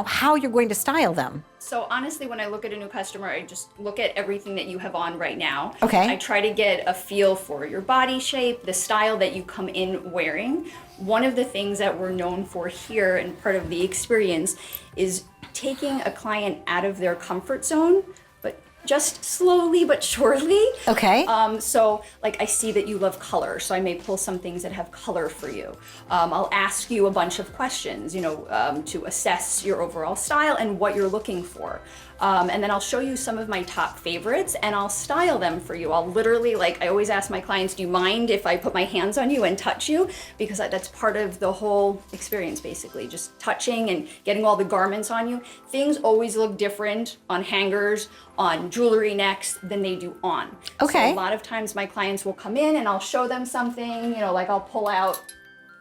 how you're going to style them? So honestly, when I look at a new customer, I just look at everything that you have on right now. Okay. I try to get a feel for your body shape, the style that you come in wearing. One of the things that we're known for here and part of the experience is taking a client out of their comfort zone, but just slowly but surely. Okay. So like I see that you love color, so I may pull some things that have color for you. I'll ask you a bunch of questions, to assess your overall style and what you're looking for. And then I'll show you some of my top favorites and I'll style them for you. I'll literally, I always ask my clients, do you mind if I put my hands on you and touch you? Because that's part of the whole experience, basically, just touching and getting all the garments on you. Things always look different on hangers, on jewelry necks than they do on. Okay. So a lot of times my clients will come in and I'll show them something, I'll pull out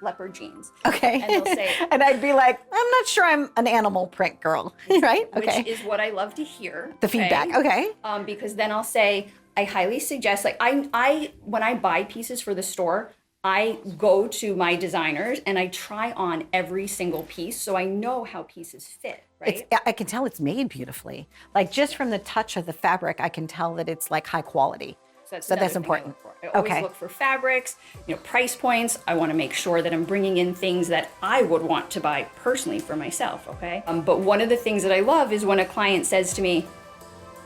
leopard jeans. Okay. And they'll say, and I'd be like, I'm not sure I'm an animal print girl, right? Okay. Which is what I love to hear. The feedback, okay. Because then I'll say, I highly suggest, I when I buy pieces for the store, I go to my designers and I try on every single piece so I know how pieces fit, right? I can tell it's made beautifully. Just from the touch of the fabric, I can tell that it's high quality. So that's important. I always look for fabrics, price points. I want to make sure that I'm bringing in things that I would want to buy personally for myself, okay? But one of the things that I love is when a client says to me,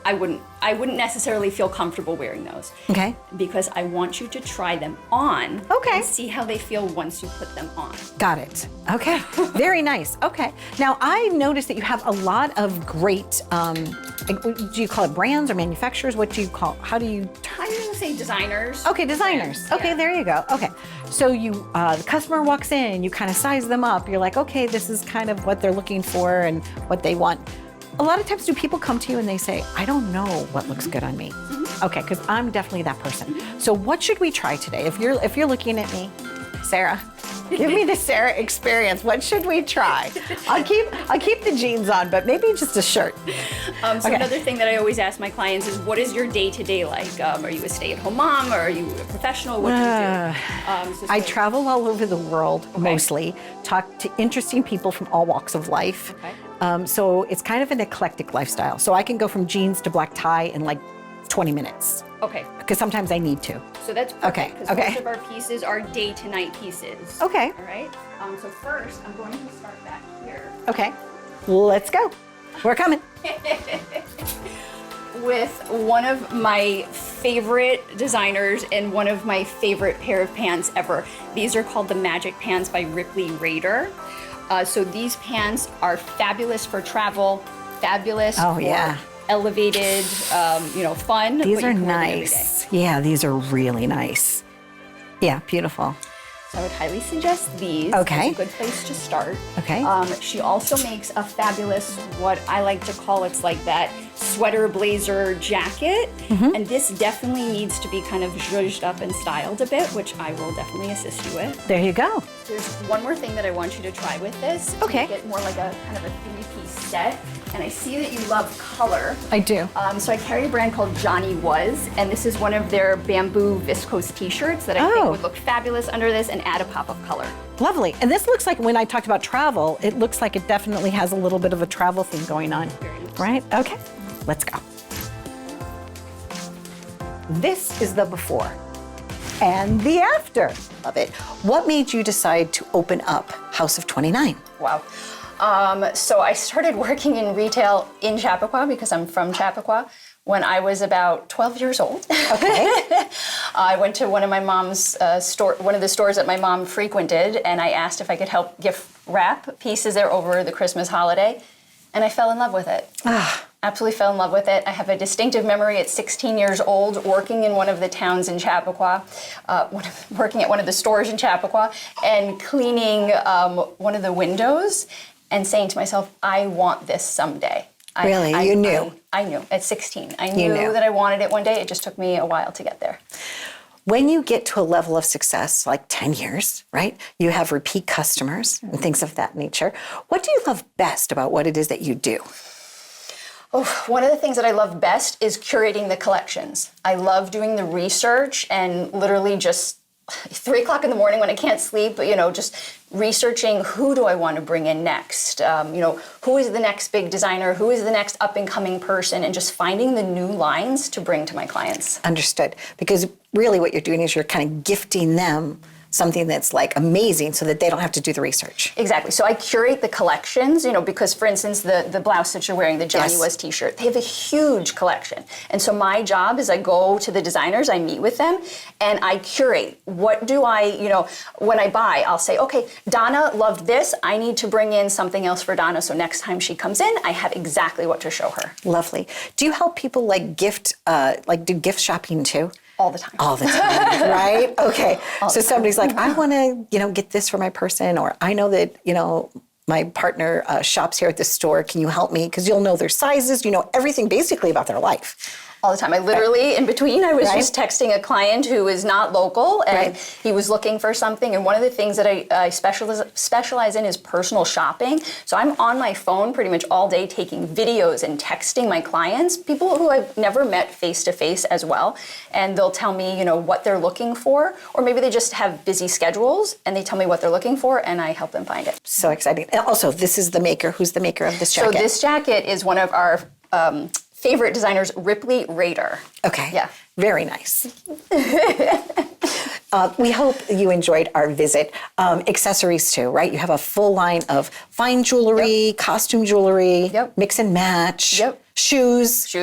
I wouldn't necessarily feel comfortable wearing those. Okay. Because I want you to try them on. Okay. And see how they feel once you put them on. Got it. Okay. Very nice. Okay. Now, I noticed that you have a lot of great, do you call it brands or manufacturers? What do you call, how do you? I'm going to say designers. Okay, designers. Brands, okay, yeah. There you go. Okay. So the customer walks in, you kind of size them up. You're like, okay, this is kind of what they're looking for and what they want. A lot of times do people come to you and they say, I don't know what looks good on me. Mm-hmm. Okay, because I'm definitely that person. So what should we try today? If you're looking at me, Sarah, give me the Sarah experience. What should we try? I'll keep the jeans on, but maybe just a shirt. So another thing that I always ask my clients is, what is your day-to-day like? Are you a stay-at-home mom or are you a professional? What do you do? I travel all over the world, mostly, talk to interesting people from all walks of life. Okay. So it's kind of an eclectic lifestyle. So I can go from jeans to black tie in 20 minutes. Okay. Because sometimes I need to. So that's perfect, because Okay. most of our pieces are day to night pieces. Okay. All right. So first, I'm going to start back here. Okay. Let's go. We're coming. With one of my favorite designers and one of my favorite pair of pants ever. These are called the Magic Pants by Ripley Rader. So these pants are fabulous for travel, fabulous for elevated, fun. These but are you can wear them every day. nice. Yeah, these are really nice. Yeah, beautiful. So I would highly suggest these. Okay. It's a good place to start. Okay. She also makes a fabulous, what I like to call, it's like that sweater blazer jacket. Mm-hmm. And this definitely needs to be kind of zhuzhed up and styled a bit, which I will definitely assist you with. There you go. There's one more thing that I want you to try with this. Okay. To make it more like a kind of a three-piece set. And I see that you love color. I do. So I carry a brand called Johnny Was, and this is one of their bamboo viscose t-shirts that I think would look fabulous under this and add a pop of color. Lovely. And this looks like, when I talked about travel, it looks like it definitely has a little bit of a travel theme going on. Right? Okay. Let's go. This is the before and the after of it. What made you decide to open up House of 29? Wow. So I started working in retail in Chappaqua because I'm from Chappaqua when I was about 12 years old. Okay. I went to one of my mom's one of the stores that my mom frequented, and I asked if I could help gift wrap pieces there over the Christmas holiday, and I fell in love with it. Absolutely fell in love with it. I have a distinctive memory at 16 years old, working in one of the towns in Chappaqua, working at one of the stores in Chappaqua, and cleaning one of the windows, and saying to myself, I want this someday. Really? You knew? I knew at 16. I knew that I wanted it one day. It just took me a while to get there. When you get to a level of success, like 10 years, right? You have repeat customers and things of that nature. What do you love best about what it is that you do? Oh, one of the things that I love best is curating the collections. I love doing the research and literally just 3 o'clock in the morning when I can't sleep, just researching who do I want to bring in next? Who is the next big designer? Who is the next up and coming person? And just finding the new lines to bring to my clients. Understood. Because really what you're doing is you're kind of gifting them something that's like amazing so that they don't have to do the research. Exactly. So I curate the collections, because for instance, the blouse that you're wearing, the Johnny West t-shirt, they have a huge collection. And so my job is I go to the designers, I meet with them, and I curate. What do I, when I buy, I'll say, okay, Donna loved this. I need to bring in something else for Donna. So next time she comes in, I have exactly what to show her. Lovely. Do you help people do gift shopping too? All the time. All the time, right? Okay. So somebody's like, I want to, get this for my person, or I know that, my partner shops here at the store. Can you help me? Because you'll know their sizes, everything basically about their life. All the time. I literally, in between, I was just texting a client who is not local, and he was looking for something. And one of the things that I specialize in is personal shopping. So I'm on my phone pretty much all day taking videos and texting my clients, people who I've never met face to face as well. And they'll tell me, what they're looking for, or maybe they just have busy schedules and they tell me what they're looking for, and I help them find it. So exciting. And also, this is the maker. Who's the maker of this jacket? So this jacket is one of our favorite designers, Ripley Rader. Okay. Yeah. Very nice. We hope you enjoyed our visit. Accessories too, right? You have a full line of fine jewelry, costume jewelry, mix and match, shoes. A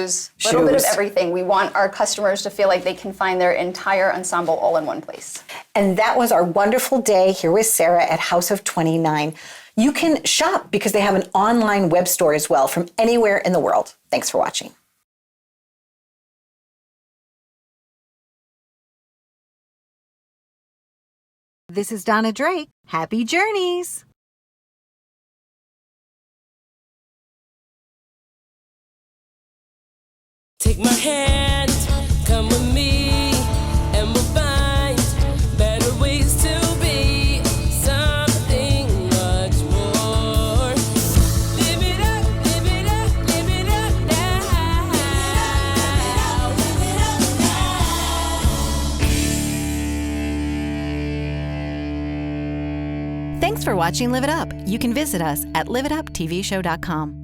little bit of everything. We want our customers to feel like they can find their entire ensemble all in one place. And that was our wonderful day here with Sarah at House of 29. You can shop because they have an online web store as well from anywhere in the world. Thanks for watching. This is Donna Drake. Happy journeys! Take my hand, come with me, and we'll find better ways to be something much more. Live it up, live it up, live it up now. Live it up now. Thanks for watching Live It Up. You can visit us at liveituptvshow.com.